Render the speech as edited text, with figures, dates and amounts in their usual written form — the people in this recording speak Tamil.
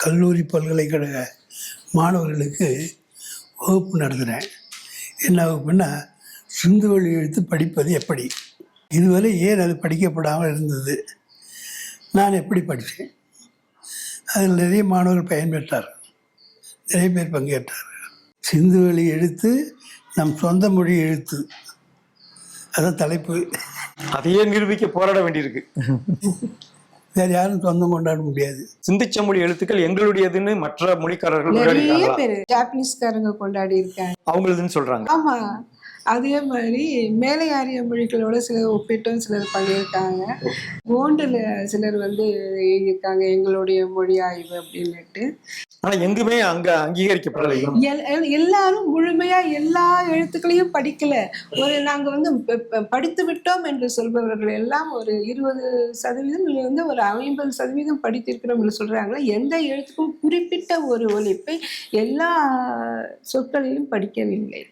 கல்லூரி பல்கலைக்கழக மாணவர்களுக்கு வகுப்பு நடத்துகிறேன். என்ன வகுப்புன்னா, சிந்துவெளி எழுத்து படிப்பது எப்படி, இதுவரை ஏன் அது படிக்கப்படாமல் இருந்தது, நான் எப்படி படித்தேன், அதில் நிறைய மாணவர்கள் பயன்பெற்றார், நிறைய பேர் பங்கேற்றார். சிந்துவெளி எழுத்து நம் சொந்த மொழி எழுத்து, அதான் தலைப்பு. அதையே நிரூபிக்க போராட வேண்டியிருக்கு. வேறு யாரும் சொந்தம் கொண்டாட முடியாது. சிந்திச்ச மொழி எழுத்துக்கள் எங்களுடையதுன்னு மற்ற மொழிக்காரர்கள் நிறைய பேர் ஜாப்பனீஸ்காரங்க கொண்டாடி இருக்காங்க, அவங்களுதுன்னு சொல்றாங்க. ஆமா. அதே மாதிரி மேலையாரிய மொழிகளோட சிலர் ஒப்பிட்டும் சிலர் பண்ணியிருக்காங்க. கோண்டில் சிலர் எழுதியிருக்காங்க எங்களுடைய மொழி ஆய்வு அப்படின்னுட்டு. ஆனா எங்குமே அங்க அங்கீகரிக்கப்படலை. எல்லாரும் முழுமையா எல்லா எழுத்துக்களையும் படிக்கல. நாங்க படித்து விட்டோம் என்று சொல்பவர்கள் எல்லாம் ஒரு 20% ஒரு 50% படித்திருக்கிறோம் என்று சொல்றாங்க. எந்த எழுத்துக்கும் குறிப்பிட்ட ஒரு ஒலிப்பை எல்லா சொற்களிலும் படிக்கவில்லை.